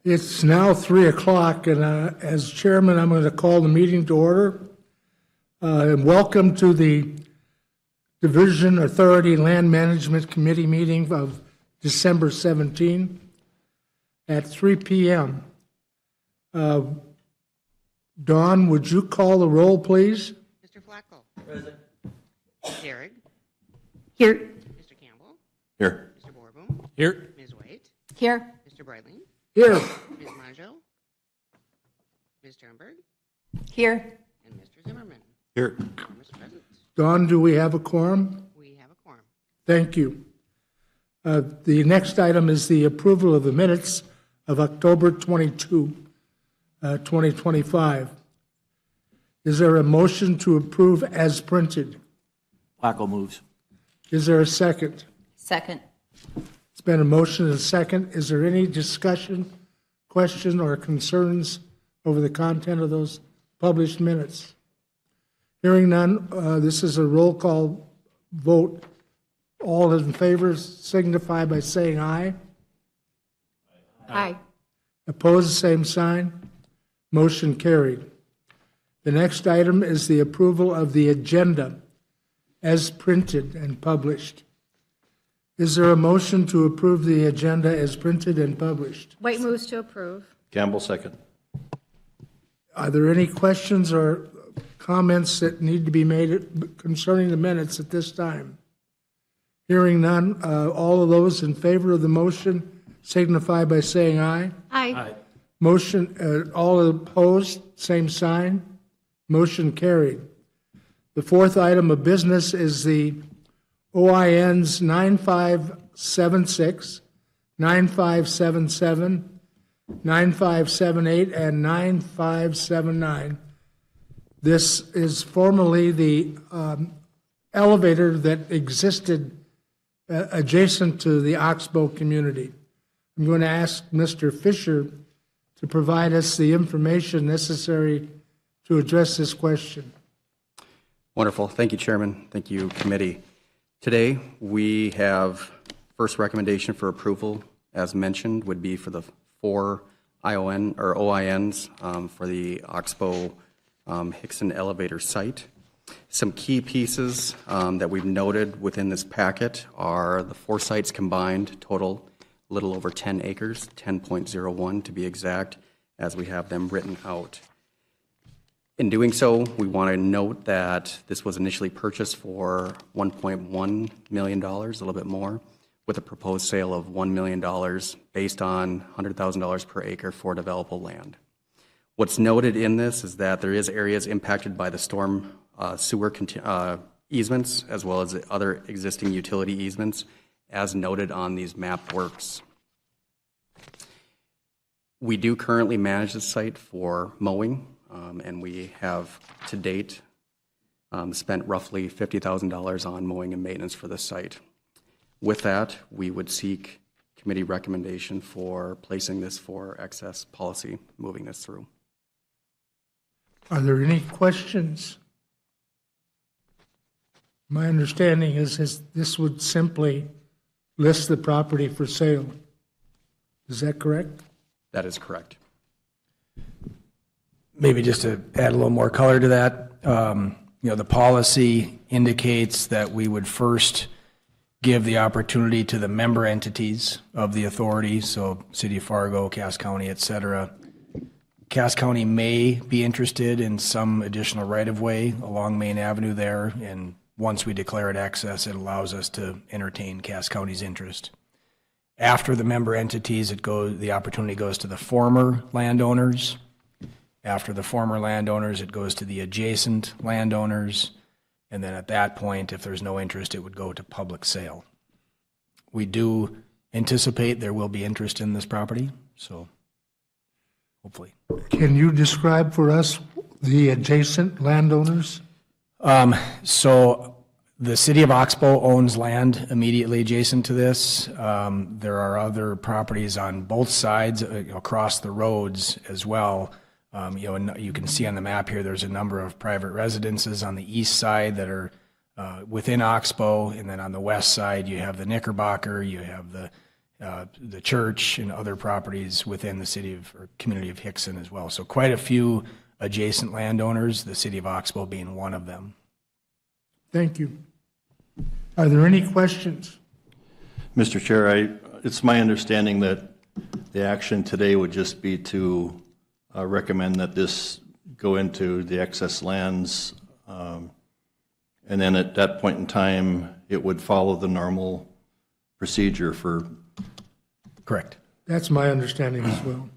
It's now 3 o'clock, and as chairman, I'm going to call the meeting to order. And welcome to the Diversion Authority Land Management Committee meeting of December 17 at 3 p.m. Dawn, would you call the roll, please? Mr. Flacco. Present. Derrick. Here. Mr. Campbell. Here. Mr. Borboom. Here. Ms. White. Here. Mr. Breitling. Here. Ms. Maggio. Ms. Sternberg. Here. And Mr. Zimmerman. Here. Mr. President. Dawn, do we have a quorum? We have a quorum. Thank you. The next item is the approval of the minutes of October 22, 2025. Is there a motion to approve as printed? Flacco moves. Is there a second? Second. It's been a motion and a second. Is there any discussion, question, or concerns over the content of those published minutes? Hearing none, this is a roll call vote. All in favor signify by saying aye. Aye. Opposed, same sign. Motion carried. The next item is the approval of the agenda as printed and published. Is there a motion to approve the agenda as printed and published? White moves to approve. Campbell second. Are there any questions or comments that need to be made concerning the minutes at this time? Hearing none, all of those in favor of the motion signify by saying aye. Aye. Motion, all opposed, same sign. Motion carried. The fourth item of business is the OINs 9576, 9577, 9578, and 9579. This is formerly the elevator that existed adjacent to the Oxbow community. I'm going to ask Mr. Fisher to provide us the information necessary to address this question. Wonderful. Thank you, Chairman. Thank you, Committee. Today, we have first recommendation for approval, as mentioned, would be for the 4 OINs for the Oxbow Hickson elevator site. Some key pieces that we've noted within this packet are the 4 sites combined total a little over 10 acres, 10.01 to be exact, as we have them written out. In doing so, we want to note that this was initially purchased for $1.1 million, a little bit more, with a proposed sale of $1 million based on $100,000 per acre for developable land. What's noted in this is that there is areas impacted by the storm sewer easements, as well as other existing utility easements, as noted on these map works. We do currently manage the site for mowing, and we have to date spent roughly $50,000 on mowing and maintenance for the site. With that, we would seek committee recommendation for placing this for excess policy, moving this through. Are there any questions? My understanding is this would simply list the property for sale. Is that correct? That is correct. Maybe just to add a little more color to that, the policy indicates that we would first give the opportunity to the member entities of the authority, so City of Fargo, Cass County, et cetera. Cass County may be interested in some additional right-of-way along Main Avenue there, and once we declare it excess, it allows us to entertain Cass County's interest. After the member entities, the opportunity goes to the former landowners. After the former landowners, it goes to the adjacent landowners. And then at that point, if there's no interest, it would go to public sale. We do anticipate there will be interest in this property, so hopefully. Can you describe for us the adjacent landowners? So the City of Oxbow owns land immediately adjacent to this. There are other properties on both sides across the roads as well. And you can see on the map here, there's a number of private residences on the east side that are within Oxbow, and then on the west side, you have the Knickerbocker, you have the the church and other properties within the city of, or community of Hickson as well. So quite a few adjacent landowners, the city of Oxbow being one of them. Thank you. Are there any questions? Mr. Chair, it's my understanding that the action today would just be to recommend that this go into the excess lands, and then at that point in time, it would follow the normal procedure for. Correct. That's my understanding as well.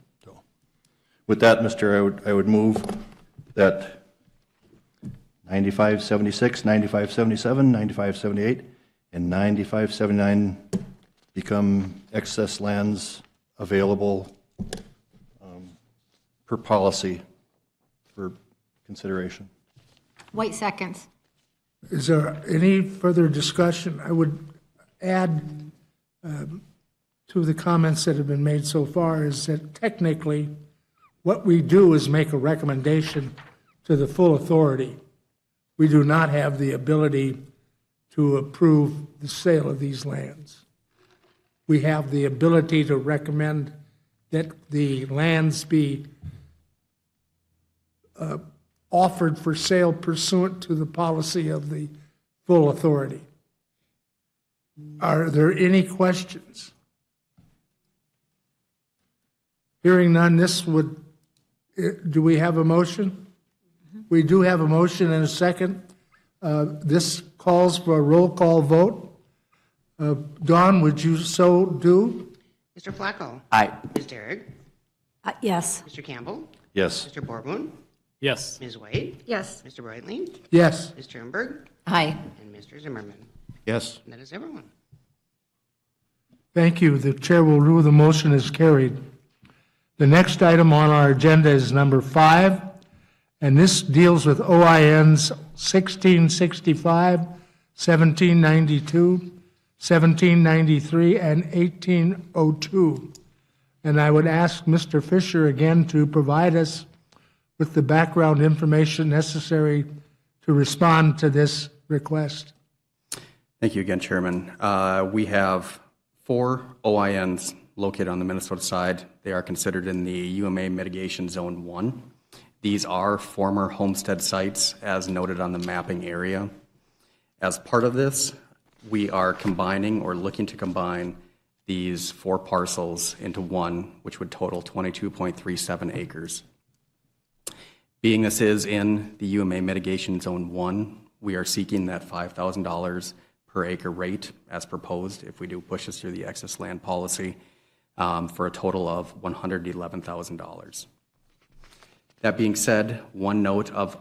With that, Mr. I would move that 9576, 9577, 9578, and 9579 become excess lands available per policy for consideration. White seconds. Is there any further discussion? I would add to the comments that have been made so far is that technically what we do is make a recommendation to the full authority. We do not have the ability to approve the sale of these lands. We have the ability to recommend that the lands be offered for sale pursuant to the policy of the full authority. Are there any questions? Hearing none, do we have a motion? We do have a motion and a second. This calls for a roll call vote. Dawn, would you so do? Mr. Flacco? Aye. Ms. Derrick? Yes. Mr. Campbell? Yes. Mr. Borboon? Yes. Ms. Wade? Yes. Mr. Breitling? Yes. Ms. Sternberg? Aye. And Mr. Zimmerman? Yes. And that is everyone. Thank you. The chair will rule the motion is carried. The next item on our agenda is number 5, and this deals with OINs 1665, 1792, 1793, and 1802. And I would ask Mr. Fisher again to provide us with the background information necessary to respond to this request. Thank you again, Chairman. We have 4 OINs located on the Minnesota side. They are considered in the UMA Mitigation Zone 1. These are former homestead sites as noted on the mapping area. As part of this, we are combining or looking to combine these 4 parcels into one, which would total 22.37 acres. Being this is in the UMA Mitigation Zone 1, we are seeking that $5,000 per acre rate as proposed if we do push this through the excess land policy for a total of $111,000. That being said, one note of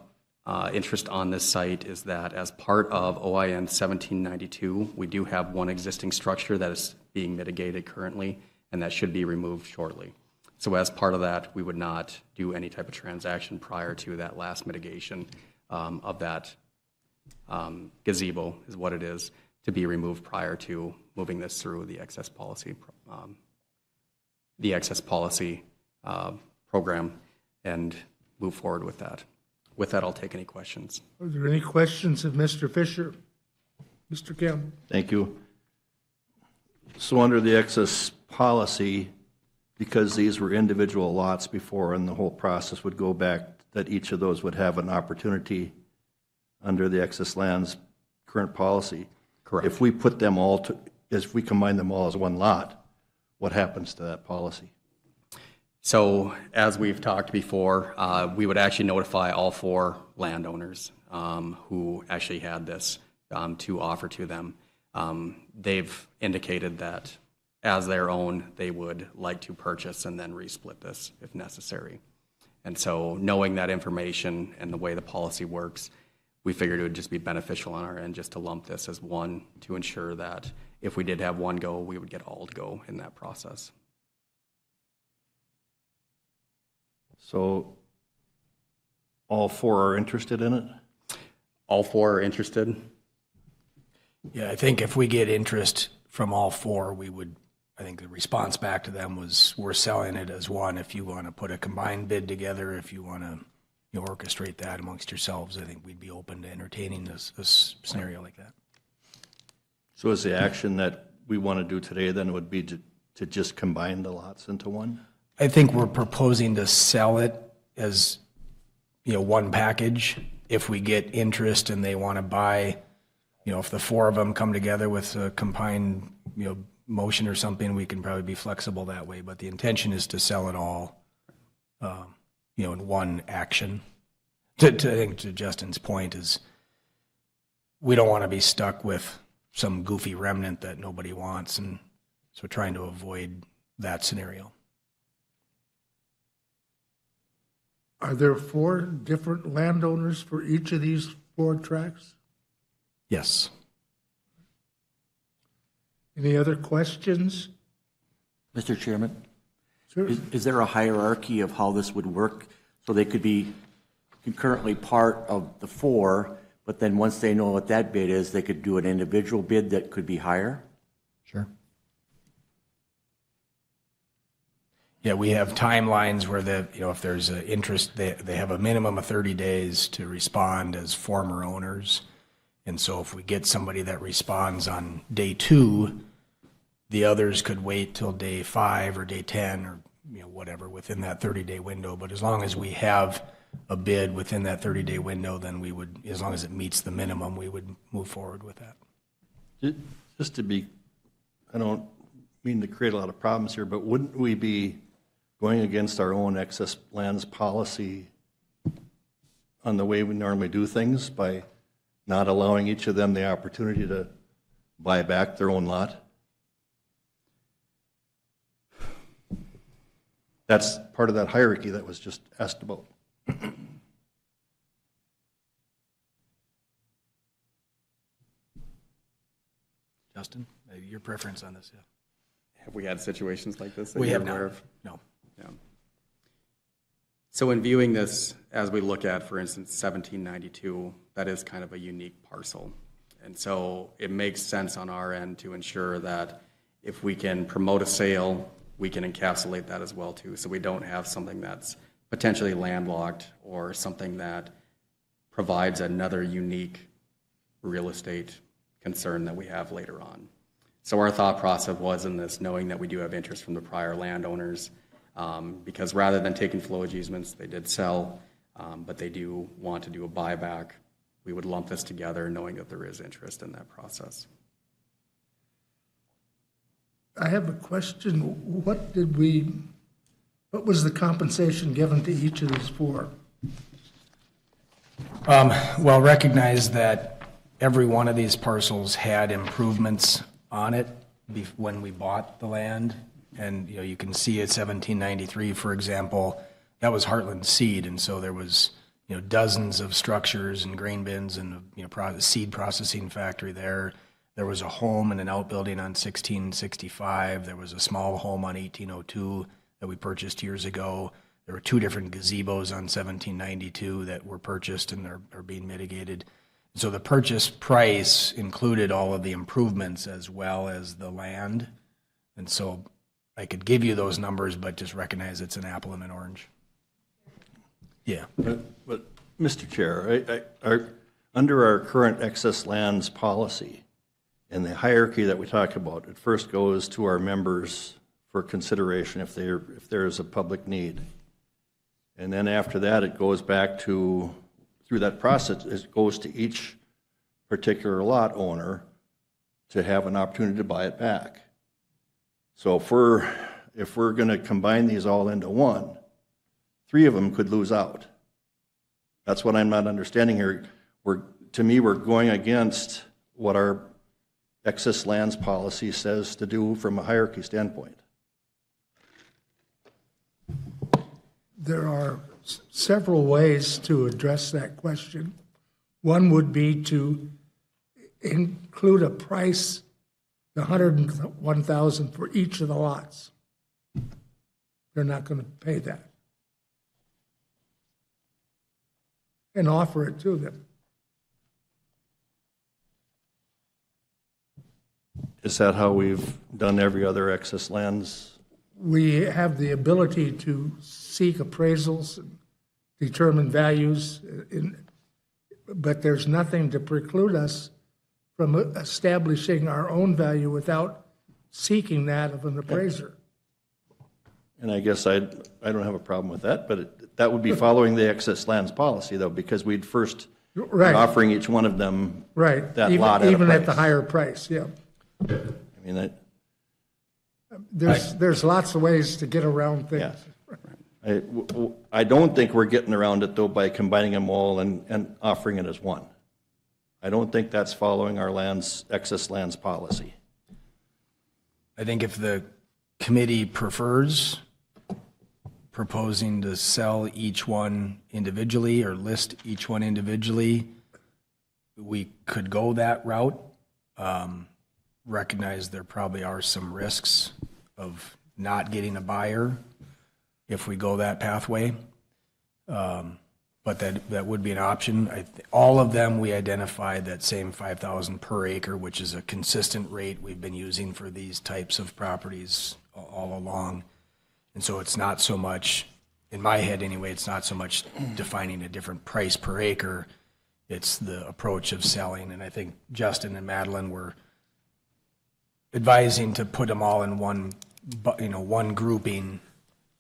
interest on this site is that as part of OIN 1792, we do have one existing structure that is being mitigated currently, and that should be removed shortly. So as part of that, we would not do any type of transaction prior to that last mitigation of that gazebo, is what it is, to be removed prior to moving this through the excess policy program and move forward with that. With that, I'll take any questions. Are there any questions of Mr. Fisher? Mr. Campbell? Thank you. So under the excess policy, because these were individual lots before and the whole process would go back, that each of those would have an opportunity under the excess lands current policy. Correct. If we put them all if we combine them all as one lot, what happens to that policy? So as we've talked before, we would actually notify all 4 landowners who actually had this to offer to them. They've indicated that as their own, they would like to purchase and then resplit this if necessary. And so knowing that information and the way the policy works, we figured it would just be beneficial on our end just to lump this as one to ensure that if we did have one go, we would get all to go in that process. So all 4 are interested in it? All 4 are interested? Yeah, I think if we get interest from all 4, we would, I think the response back to them was, we're selling it as one. If you want to put a combined bid together, if you want to orchestrate that amongst yourselves, I think we'd be open to entertaining this scenario like that. So is the action that we want to do today then would be to to just combine the lots into one? I think we're proposing to sell it as, one package. If we get interest and they want to buy, if the four of them come together with a combined, motion or something, we can probably be flexible that way. But the intention is to sell it all, in one action. I think to Justin's point is, we don't want to be stuck with some goofy remnant that nobody wants, and so we're trying to avoid that scenario. Are there 4 different landowners for each of these 4 tracts? Yes. Any other questions? Mr. Chairman, Sure. is there a hierarchy of how this would work? So they could be concurrently part of the 4, but then once they know what that bid is, they could do an individual bid that could be higher? Sure. Yeah, we have timelines where if there's an interest, they have a minimum of 30 days to respond as former owners. And so if we get somebody that responds on day 2, the others could wait till day 5 or day 10 or, whatever within that 30-day window. But as long as we have a bid within that 30-day window, then we would, as long as it meets the minimum, we would move forward with that. Just to be, I don't mean to create a lot of problems here, but wouldn't we be going against our own excess lands policy on the way we normally do things by not allowing each of them the opportunity to buy back their own lot? That's part of that hierarchy that was just asked about. Justin, your preference on this? Yeah. Have we had situations like this? that We you're have aware not. of? No. Yeah. So in viewing this, as we look at, for instance, 1792, that is kind of a unique parcel. And so it makes sense on our end to ensure that if we can promote a sale, we can encapsulate that as well too. So we don't have something that's potentially landlocked or something that provides another unique real estate concern that we have later on. So our thought process was in this, knowing that we do have interest from the prior landowners, because rather than taking flowage easements, they did sell, but they do want to do a buyback. We would lump this together knowing that there is interest in that process. I have a question. What was the compensation given to each of these 4? Well, recognize that every one of these parcels had improvements on it when we bought the land. And, you can see at 1793, for example, that was Heartland Seed. And so there was, dozens of structures and grain bins and, seed processing factory there. There was a home and an outbuilding on 1665. There was a small home on 1802 that we purchased years ago. There were 2 different gazebos on 1792 that were purchased and are being mitigated. So the purchase price included all of the improvements as well as the land. And so I could give you those numbers, but just recognize it's an apple and an orange. Yeah. But Mr. Chair, under our current excess lands policy and the hierarchy that we talk about, it first goes to our members for consideration if there is a public need. And then after that, it goes back to, through that process, it goes to each particular lot owner to have an opportunity to buy it back. So if we're going to combine these all into one, 3 of them could lose out. That's what I'm not understanding here. To me, we're going against what our excess lands policy says to do from a hierarchy standpoint. There are several ways to address that question. One would be to include a price, the $101,000 for each of the lots. They're not going to pay that. And offer it to them. Is that how we've done every other excess lands? We have the ability to seek appraisals and determine values, but there's nothing to preclude us from establishing our own value without seeking that of an appraiser. And I guess I don't have a problem with that, but that would be following the excess lands policy, though, because we'd first be Right. offering each one of them Right. that Even- lot at a Even at the price. higher price, yeah. I mean, There's lots of ways to get around things. yeah. I don't think we're getting around it, though, by combining them all and offering it as one. I don't think that's following our excess lands policy. I think if the committee prefers proposing to sell each one individually or list each one individually, we could go that route. Recognize there probably are some risks of not getting a buyer if we go that pathway. But that would be an option. All of them, we identified that same 5,000 per acre, which is a consistent rate we've been using for these types of properties all along. And so it's not so much, in my head anyway, it's not so much defining a different price per acre. It's the approach of selling. And I think Justin and Madeline were advising to put them all in one grouping,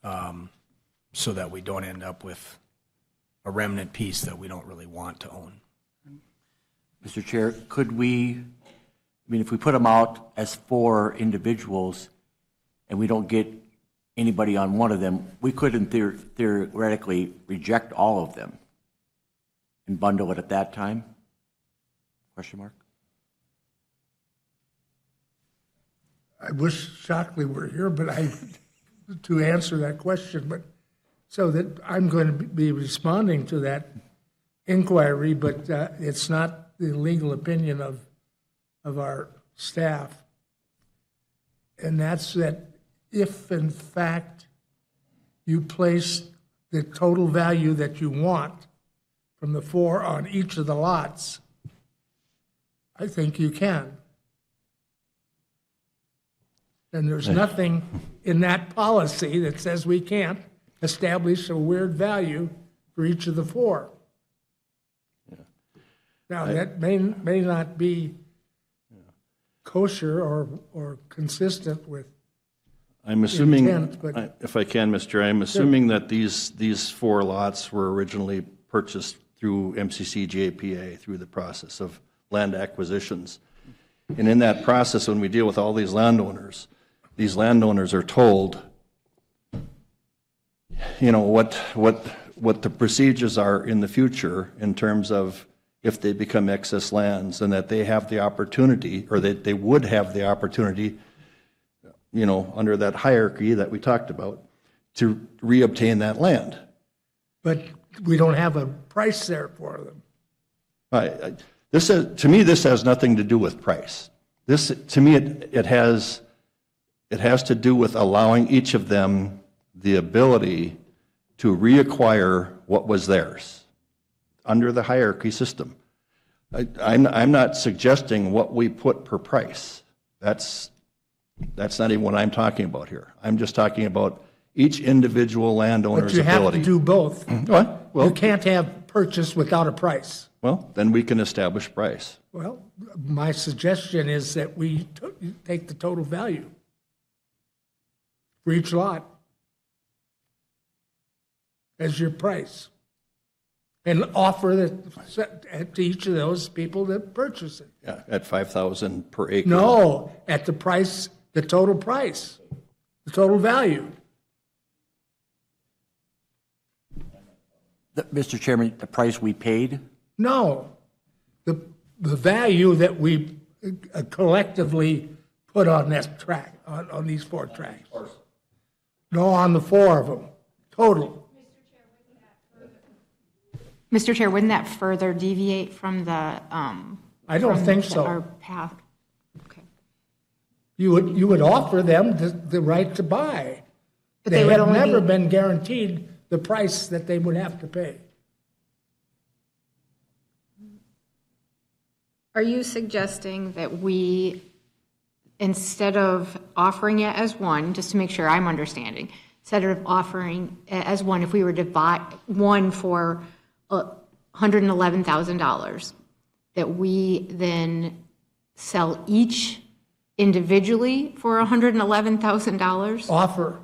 so that we don't end up with a remnant piece that we don't really want to own. Mr. Chair, could we, I mean, if we put them out as 4 individuals and we don't get anybody on one of them, we could theoretically reject all of them and bundle it at that time? Question mark? I wish Shockley were here, but to answer that question, but so that I'm going to be responding to that inquiry, but it's not the legal opinion of our staff. And that's that if in fact you place the total value that you want from the 4 on each of the lots, I think you can. And there's nothing in that policy that says we can't establish a weird value for each of the 4. Now, that may not be kosher or consistent with, I'm assuming, intent, but- if I can, Mr. I'm assuming that these 4 lots were originally purchased through MCC JPA, through the process of land acquisitions. And in that process, when we deal with all these landowners are told, you know, what the procedures are in the future in terms of if they become excess lands, and that they have the opportunity, or that they would have the opportunity, you know, under that hierarchy that we talked about, to reobtain that land. but we don't have a price there for them. To me, this has nothing to do with price. This, to me, it has to do with allowing each of them the ability to reacquire what was theirs under the hierarchy system. I'm not suggesting what we put per price. That's not even what I'm talking about here. I'm just talking about each individual But landowner's you have to ability. do both. What? You Well, can't have purchase without a price. well, then we can establish price. Well, my suggestion is that we take the total value for each lot as your price, and offer that to each of those people that purchase it. Yeah, at 5,000 per acre. No, at the price, the total price, the total value. Mr. Chairman, the price we paid? No, the value that we collectively put on that track, on these 4 tracks. No, on the 4 of them, total. Mr. Chair, wouldn't that further deviate from the, I don't think so. our path? Okay. You would offer them the right to buy. But They they would have only never be- been guaranteed the price that they would have to pay. Are you suggesting that we, instead of offering it as one, just to make sure I'm understanding, instead of offering it as one, if we were to buy one for $111,000, that we then sell each individually for $111,000? Offer.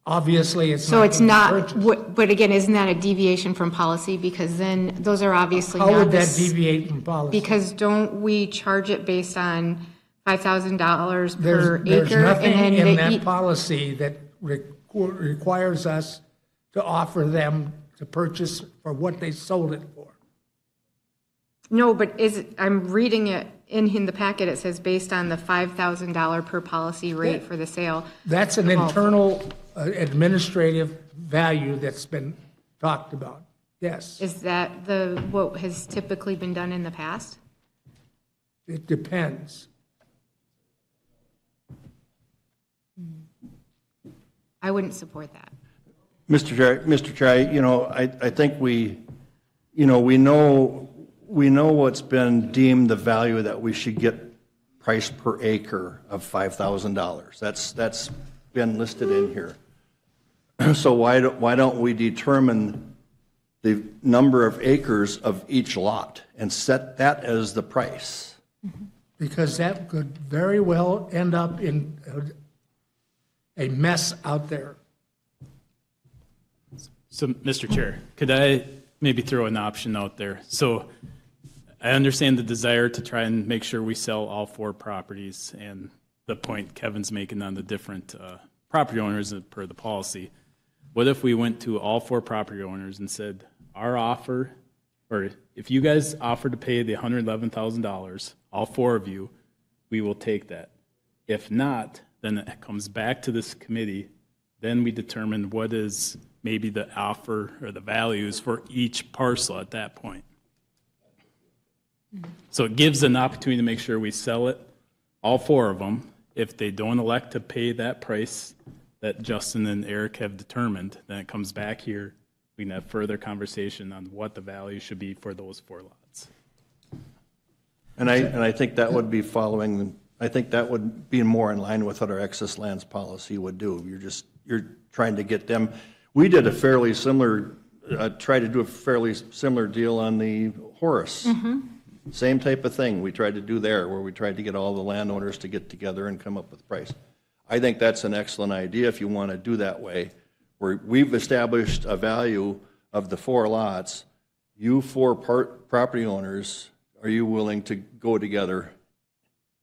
Obviously, it's not. So it's being not, purchased. but again, isn't that a deviation from policy? Because then those are obviously How not would that this- deviate from policy? Because don't we charge it based on $5,000 per There's acre? nothing and in then that policy that requires us to offer them to purchase for what they sold it for. No, but I'm reading it in the packet, it says based on the $5,000 per policy rate for the sale. That's an internal administrative value that's been talked about, yes. Is that what has typically been done in the past? It depends. I wouldn't support that. Mr. Chair, you know, I think we know what's been deemed the value that we should get price per acre of $5,000. That's been listed in here. So why don't we determine the number of acres of each lot and set that as the price? Because that could very well end up in a mess out there. So, Mr. Chair, could I maybe throw an option out there? So I understand the desire to try and make sure we sell all 4 properties and the point Kevin's making on the different property owners per the policy. What if we went to all 4 property owners and said, our offer, or if you guys offer to pay the $111,000, all 4 of you, we will take that. If not, then it comes back to this committee. Then we determine what is maybe the offer or the values for each parcel at that point. So it gives an opportunity to make sure we sell it, all 4 of them. If they don't elect to pay that price that Justin and Eric have determined, then it comes back here. We can have further conversation on what the value should be for those 4 lots. And I think that would be I think that would be more in line with what our excess lands policy would do. You're trying to get them, we did a fairly similar, tried to do a fairly similar deal on the Horace. Same type of thing we tried to do there, where we tried to get all the landowners to get together and come up with a price. I think that's an excellent idea if you want to do that way, where we've established a value of the 4 lots. You 4 property owners, are you willing to go together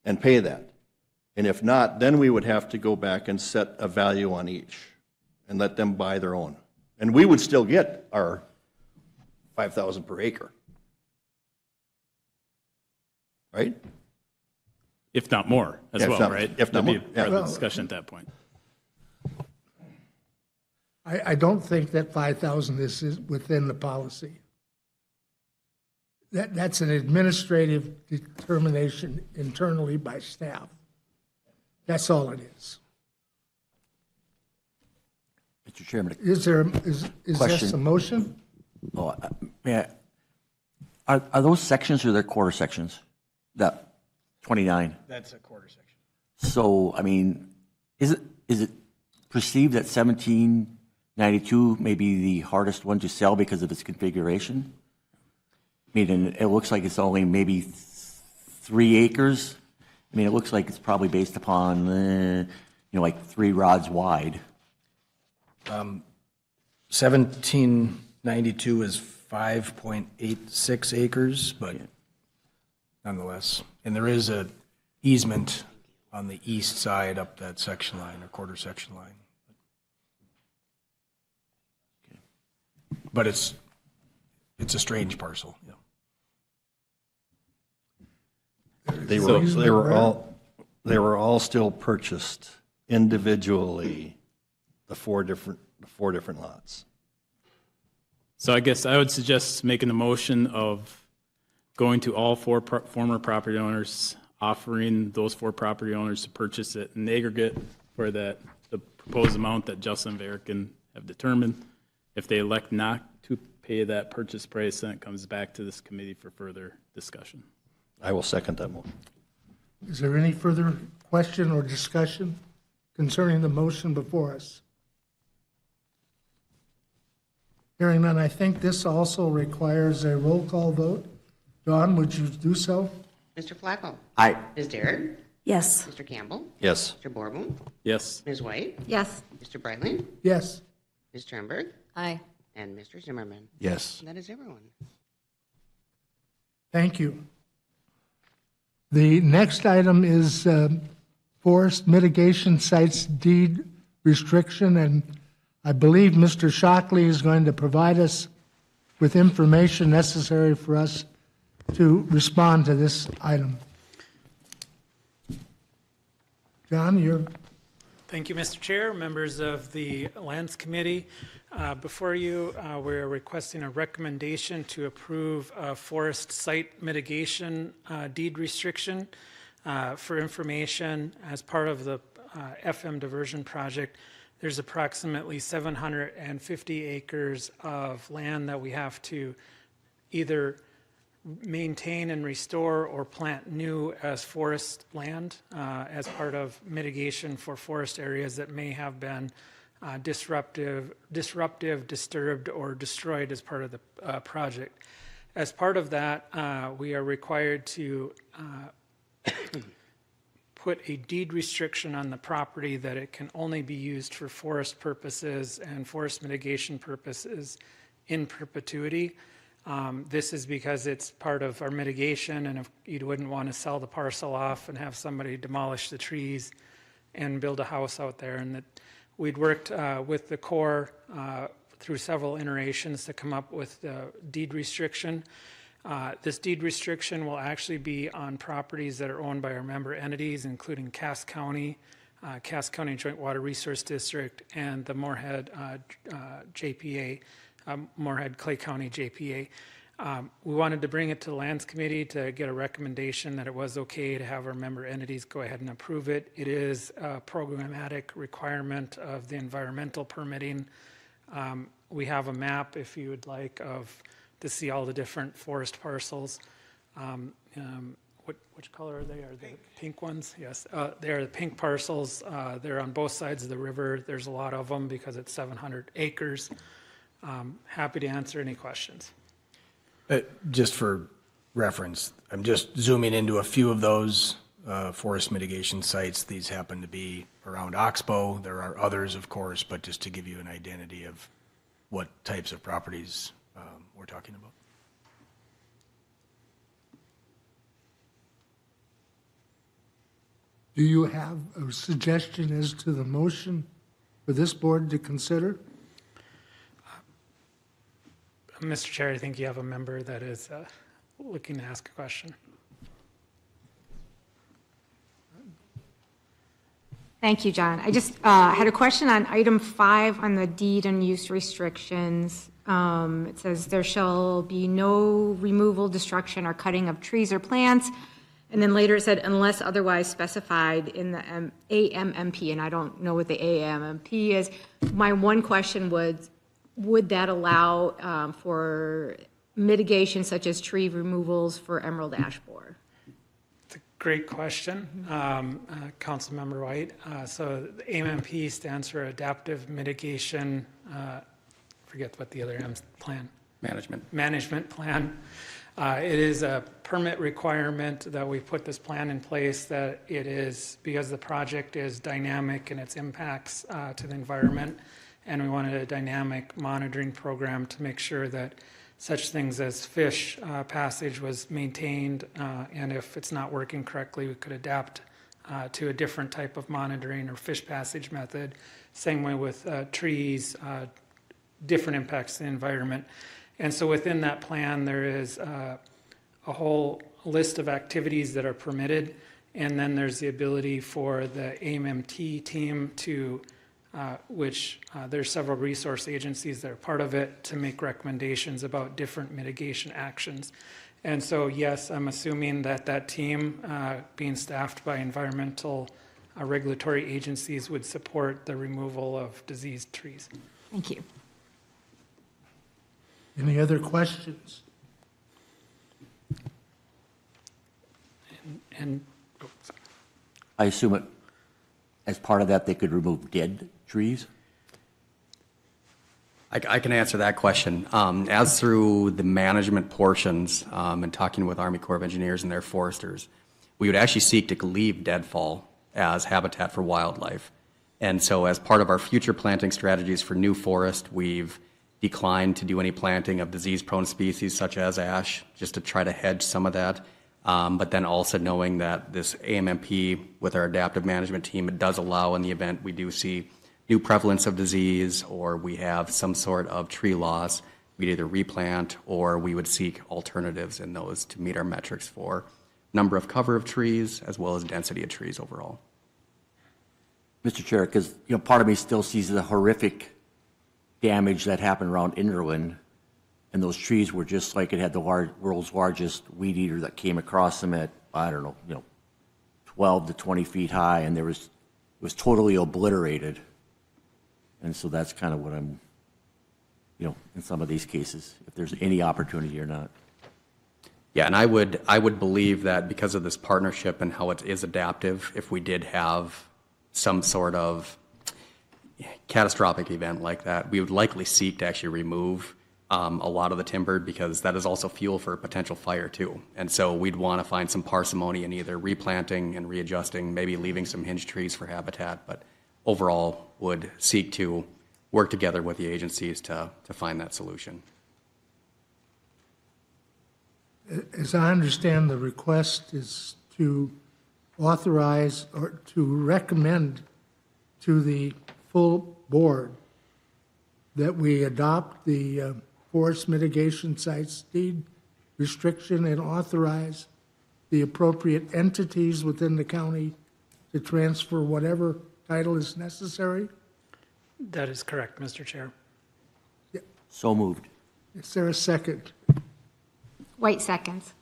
and pay that? And if not, then we would have to go back and set a value on each and let them buy their own. And we would still get our $5,000 per acre. Right? If not more as If well, not- right? if not That'd be more, yeah. part of the discussion at that point. I don't think that 5,000 is within the policy. That's an administrative determination internally by staff. That's all it is. Mr. Chairman, Is this Question. a motion? are those sections or they're quarter sections? That 29? That's a quarter section. So, I mean, is it perceived that 1792 may be the hardest one to sell because of its configuration? I mean, and it looks like it's only maybe 3 acres. I mean, it looks like it's probably based upon, like 3 rods wide. 1792 is 5.86 acres, but nonetheless. And there is a easement on the east side up that section line, or quarter section line. But it's a strange parcel, yeah. They were all still purchased individually, the four different lots. So I guess I would suggest making a motion of going to all 4 former property owners, offering those 4 property owners to purchase it in aggregate for the proposed amount that Justin and Eric have determined. If they elect not to pay that purchase price, then it comes back to this committee for further discussion. I will second that motion. Is there any further question or discussion concerning the motion before us? Hearing none, I think this also requires a roll call vote. Don, would you do so? Mr. Flacco? Aye. Ms. Derrick? Yes. Mr. Campbell? Yes. Mr. Borboom? Yes. Ms. White? Yes. Mr. Brightling? Yes. Ms. Turnberg? Aye. And Mr. Zimmerman? Yes. That is everyone. Thank you. The next item is forest mitigation sites deed restriction, and I believe Mr. Shockley is going to provide us with information necessary for us to respond to this item. John, you're... Thank you, Mr. Chair, members of the Lands Committee. Before you, we're requesting a recommendation to approve a forest site mitigation deed restriction. For information, as part of the FM diversion project, there's approximately 750 acres of land that we have to either maintain and restore or plant new as forest land as part of mitigation for forest areas that may have been disruptive, disturbed, or destroyed as part of the project. As part of that, we are required to put a deed restriction on the property that it can only be used for forest purposes and forest mitigation purposes in perpetuity. This is because it's part of our mitigation, and if you wouldn't want to sell the parcel off and have somebody demolish the trees and build a house out there. And that we'd worked with the Corps through several iterations to come up with the deed restriction. This deed restriction will actually be on properties that are owned by our member entities, including Cass County Joint Water Resource District, and the Moorhead JPA, Moorhead Clay County JPA. We wanted to bring it to the Lands Committee to get a recommendation that it was okay to have our member entities go ahead and approve it. It is a programmatic requirement of the environmental permitting. We have a map, if you would like, to see all the different forest parcels. Which color are they? Are they pink ones? Yes, they are the pink parcels. They're on both sides of the river. There's a lot of them because it's 700 acres. Happy to answer any questions. Just for reference, I'm just zooming into a few of those forest mitigation sites. These happen to be around Oxbow. There are others, of course, but just to give you an identity of what types of properties we're talking about. Do you have a suggestion as to the motion for this board to consider? Mr. Chair, I think you have a member that is looking to ask a question. Thank you, John. I just had a question on item 5 on the deed and use restrictions. It says there shall be no removal, destruction, or cutting of trees or plants. And then later it said unless otherwise specified in the AMMP, and I don't know what the AMMP is. My one question was, would that allow for mitigation such as tree removals for emerald ash borer? It's a great question, Councilmember White. So the AMMP stands for Adaptive Mitigation, forget what the other M's plan. Management Plan. It is a permit requirement that we put this plan in place, that it is, because the project is dynamic in its impacts to the environment, and we wanted a dynamic monitoring program to make sure that such things as fish passage was maintained, and if it's not working correctly, we could adapt to a different type of monitoring or fish passage method. Same way with trees, different impacts to the environment. And so within that plan, there is a whole list of activities that are permitted, and then there's the ability for the AMMT team to which there's several resource agencies that are part of it, to make recommendations about different mitigation actions. And so, yes, I'm assuming that that team, being staffed by environmental regulatory agencies, would support the removal of diseased trees. Thank you. Any other questions? And oh, sorry. I assume it, as part of that, they could remove dead trees? I can answer that question. As through the management portions and talking with Army Corps of Engineers and their foresters, we would actually seek to leave deadfall as habitat for wildlife. And so as part of our future planting strategies for new forest, we've declined to do any planting of disease-prone species such as ash, just to try to hedge some of that. But then also knowing that this AMMP with our adaptive management team, it does allow in the event we do see new prevalence of disease or we have some sort of tree loss, we'd either replant or we would seek alternatives in those to meet our metrics for number of cover of trees as well as density of trees overall. Mr. Chair, because, part of me still sees the horrific damage that happened around Inderwin, and those trees were just like it had the world's largest weed eater that came across them at, I don't know, 12 to 20 feet high, and it was totally obliterated. And so that's kind of what I'm, in some of these cases, if there's any opportunity or not. Yeah, and I would believe that because of this partnership and how it is adaptive, if we did have some sort of catastrophic event like that, we would likely seek to actually remove a lot of the timber because that is also fuel for potential fire too. And so we'd want to find some parsimony in either replanting and readjusting, maybe leaving some hinge trees for habitat, but overall would seek to work together with the agencies to find that solution. As I understand, the request is to authorize or to recommend to the full board that we adopt the forest mitigation sites deed restriction and authorize the appropriate entities within the county to transfer whatever title is necessary. That is correct, Mr. Chair. So moved. Is there a second? White seconds.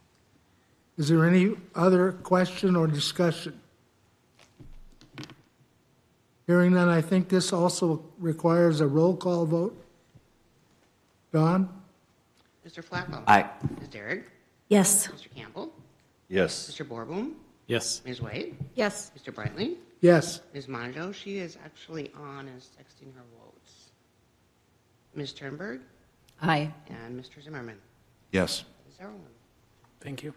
Is there any other question or discussion? Hearing none, I think this also requires a roll call vote. Don? Mr. Flacco? Aye. Ms. Derrick? Yes. Mr. Campbell? Yes. Mr. Borboom? Yes. Ms. White? Yes. Mr. Brightling? Yes. Ms. Monaco, she is actually on as texting her votes. Ms. Turnberg? Aye. And Mr. Zimmerman? Yes. Ms. Zimmerman? Thank you.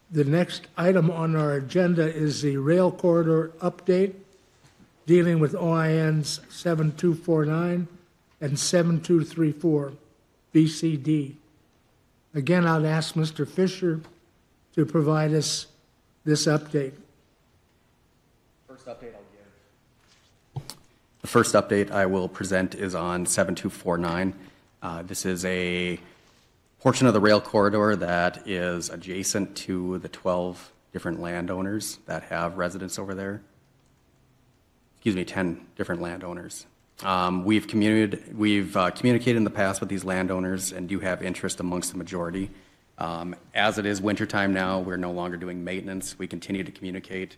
The next item on our agenda is the rail corridor update dealing with OINs 7249 and 7234 BCD. Again, I'd ask Mr. Fisher to provide us this update. The first update I will present is on 7249. This is a portion of the rail corridor that is adjacent to the 12 different landowners that have residents over there. 10 different landowners. We've communicated in the past with these landowners and do have interest amongst the majority. As it is wintertime now, we're no longer doing maintenance. We continue to communicate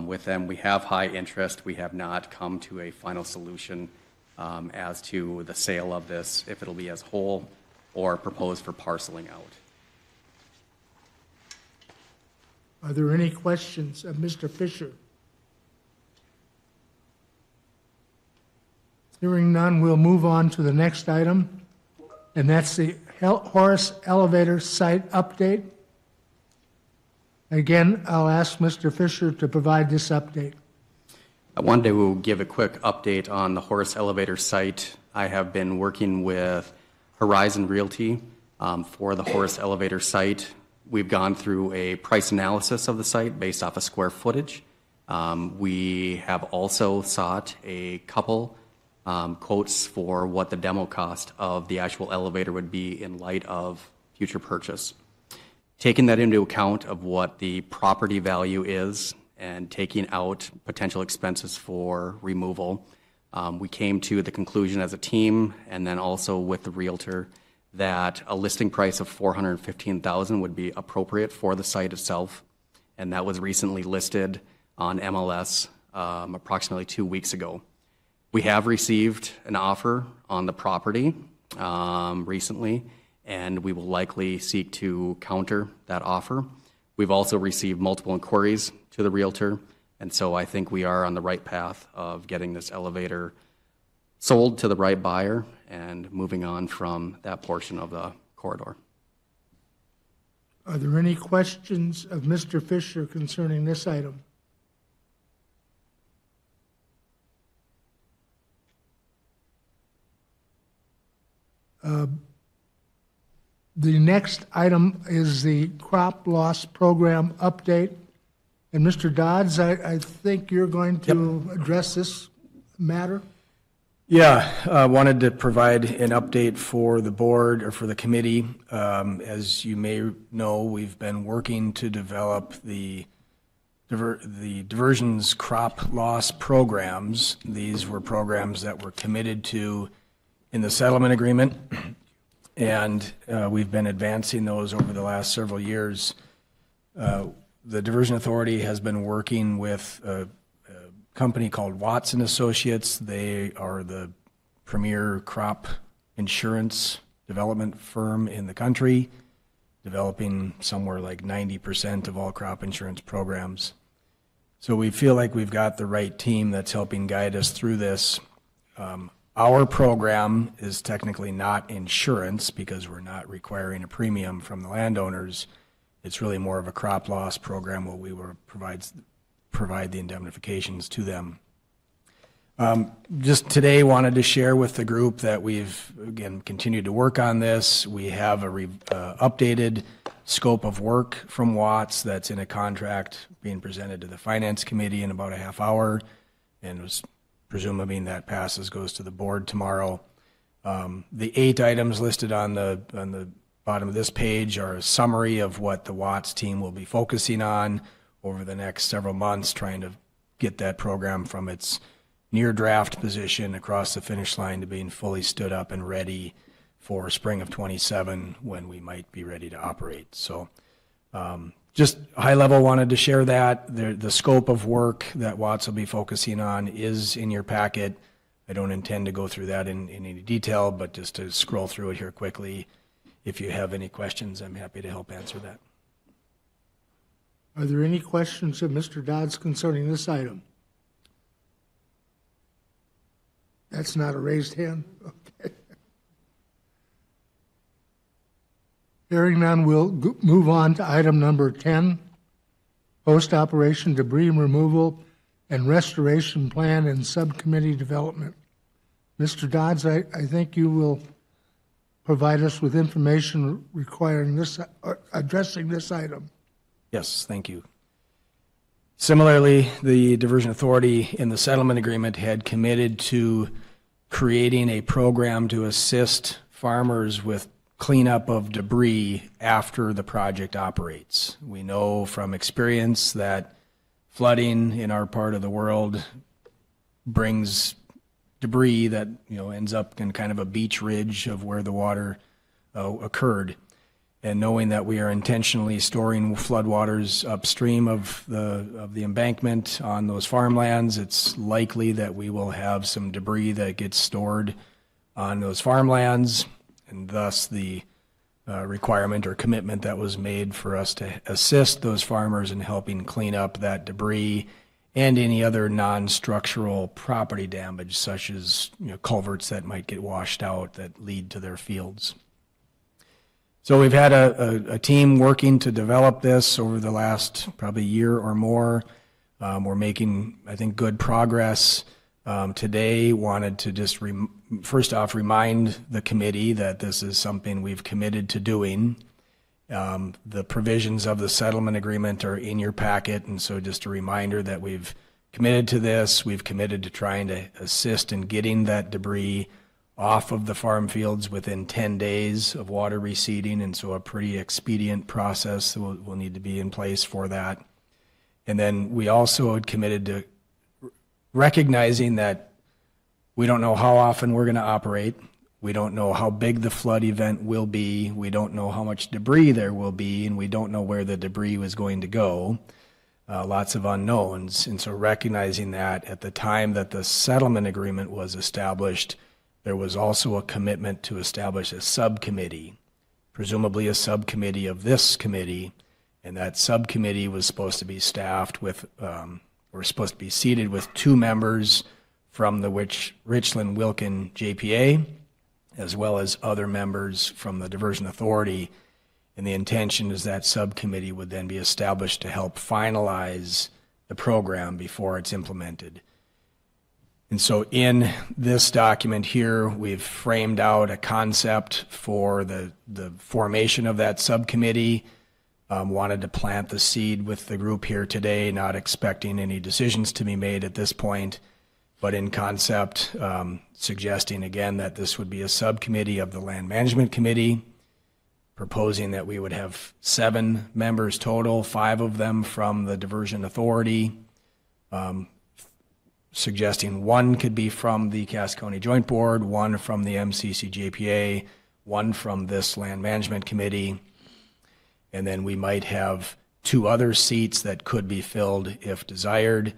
with them. We have high interest. We have not come to a final solution as to the sale of this, if it'll be as whole or proposed for parceling out. Are there any questions of Mr. Fisher? Hearing none, we'll move on to the next item, and that's the Horace Elevator Site Update. Again, I'll ask Mr. Fisher to provide this update. I wanted to give a quick update on the Horace Elevator site. I have been working with Horizon Realty for the Horace Elevator site. We've gone through a price analysis of the site based off of square footage. We have also sought a couple quotes for what the demo cost of the actual elevator would be in light of future purchase. Taking that into account of what the property value is and taking out potential expenses for removal, we came to the conclusion as a team and then also with the realtor that a listing price of $415,000 would be appropriate for the site itself. And that was recently listed on MLS approximately 2 weeks ago. We have received an offer on the property recently, and we will likely seek to counter that offer. We've also received multiple inquiries to the realtor, and so I think we are on the right path of getting this elevator sold to the right buyer and moving on from that portion of the corridor. Are there any questions of Mr. Fisher concerning this item? The next item is the crop loss program update. And Mr. Dodds, I think you're going to address this matter? Yeah, wanted to provide an update for the board or for the committee. As you may know, we've been working to develop the diversions crop loss programs. These were programs that were committed to in the settlement agreement, and we've been advancing those over the last several years. The Diversion Authority has been working with a company called Watson Associates. They are the premier crop insurance development firm in the country, developing somewhere like 90% of all crop insurance programs. So we feel like we've got the right team that's helping guide us through this. Our program is technically not insurance because we're not requiring a premium from the landowners. It's really more of a crop loss program where we will provide the indemnifications to them. Just today wanted to share with the group that we've, again, continued to work on this. We have a updated scope of work from Watts that's in a contract being presented to the Finance Committee in about a half hour, and was presuming that passes, goes to the board tomorrow. The 8 items listed on the bottom of this page are a summary of what the Watts team will be focusing on over the next several months, trying to get that program from its near draft position across the finish line to being fully stood up and ready for spring of 27 when we might be ready to operate. So just high level wanted to share that. The scope of work that Watts will be focusing on is in your packet. I don't intend to go through that in any detail, but just to scroll through it here quickly. If you have any questions, I'm happy to help answer that. Are there any questions of Mr. Dodds concerning this item? That's not a raised hand? Okay. Hearing none, we'll move on to item number 10, post-operation debris removal and restoration plan and subcommittee development. Mr. Dodds, I think you will provide us with information requiring this, addressing this item. Yes, thank you. Similarly, the Diversion Authority in the settlement agreement had committed to creating a program to assist farmers with cleanup of debris after the project operates. We know from experience that flooding in our part of the world brings debris that ends up in kind of a beach ridge of where the water occurred. And knowing that we are intentionally storing floodwaters upstream of the embankment on those farmlands, it's likely that we will have some debris that gets stored on those farmlands, and thus the requirement or commitment that was made for us to assist those farmers in helping clean up that debris and any other non-structural property damage, such as culverts that might get washed out that lead to their fields. So we've had a team working to develop this over the last probably year or more. We're making, I think, good progress. Today, wanted to just first off remind the committee that this is something we've committed to doing. The provisions of the settlement agreement are in your packet, and so just a reminder that we've committed to this. We've committed to trying to assist in getting that debris off of the farm fields within 10 days of water receding, and so a pretty expedient process will need to be in place for that. And then we also had committed to recognizing that we don't know how often we're going to operate. We don't know how big the flood event will be. We don't know how much debris there will be, and we don't know where the debris was going to go. Lots of unknowns. And so recognizing that at the time that the settlement agreement was established, there was also a commitment to establish a subcommittee, presumably a subcommittee of this committee, and that subcommittee was supposed to be staffed with, or supposed to be seated with 2 members from the Richland Wilkin JPA, as well as other members from the Diversion Authority. And the intention is that subcommittee would then be established to help finalize the program before it's implemented. And so in this document here, we've framed out a concept for the formation of that subcommittee. Wanted to plant the seed with the group here today, not expecting any decisions to be made at this point, but in concept, suggesting again that this would be a subcommittee of the Land Management Committee, proposing that we would have 7 members total, 5 of them from the Diversion Authority, suggesting 1 could be from the Cass County Joint Board, 1 from the MCCJPA, 1 from this Land Management Committee, and then we might have 2 other seats that could be filled if desired,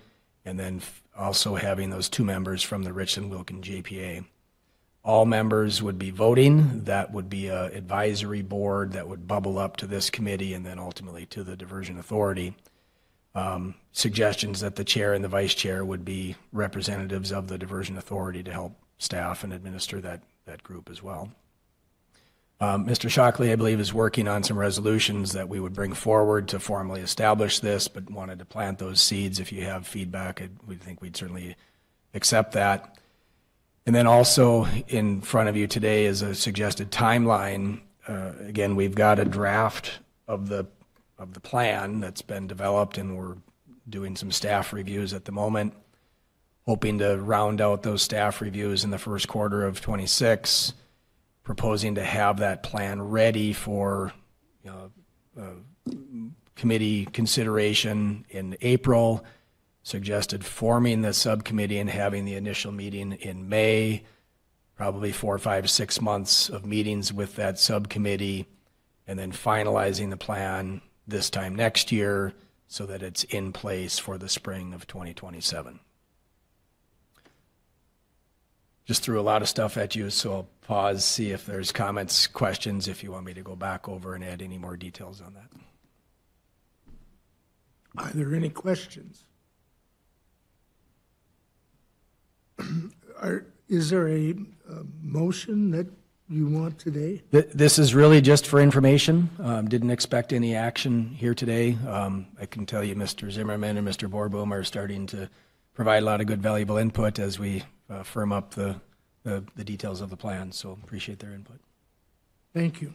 and then also having those 2 members from the Richland Wilkin JPA. All members would be voting. That would be an advisory board that would bubble up to this committee and then ultimately to the Diversion Authority. Suggestions that the chair and the vice chair would be representatives of the Diversion Authority to help staff and administer that group as well. Mr. Shockley, I believe, is working on some resolutions that we would bring forward to formally establish this, but wanted to plant those seeds. If you have feedback, we think we'd certainly accept that. And then also in front of you today is a suggested timeline. Again, we've got a draft of the plan that's been developed, and we're doing some staff reviews at the moment, hoping to round out those staff reviews in the first quarter of 26, proposing to have that plan ready for committee consideration in April, suggested forming the subcommittee and having the initial meeting in May, probably 4, 5, 6 months of meetings with that subcommittee, and then finalizing the plan this time next year so that it's in place for the spring of 2027. Just threw a lot of stuff at you, so I'll pause, see if there's comments, questions, if you want me to go back over and add any more details on that. Are there any questions? Is there a motion that you want today? This is really just for information. Didn't expect any action here today. I can tell you Mr. Zimmerman and Mr. Borboom are starting to provide a lot of good valuable input as we firm up the details of the plan, so appreciate their input. Thank you.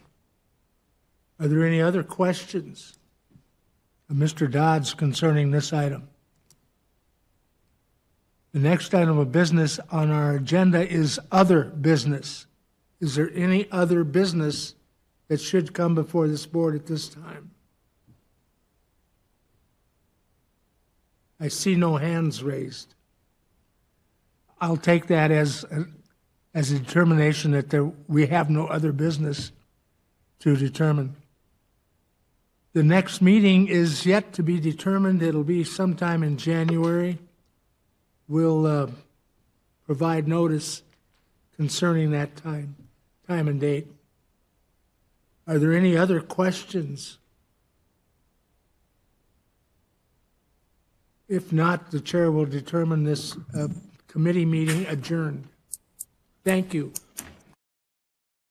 Are there any other questions of Mr. Dodds concerning this item? The next item of business on our agenda is other business. Is there any other business that should come before this board at this time? I see no hands raised. I'll take that as a determination that we have no other business to determine. The next meeting is yet to be determined. It'll be sometime in January. We'll provide notice concerning that time and date. Are there any other questions? If not, the chair will determine this committee meeting adjourned. Thank you.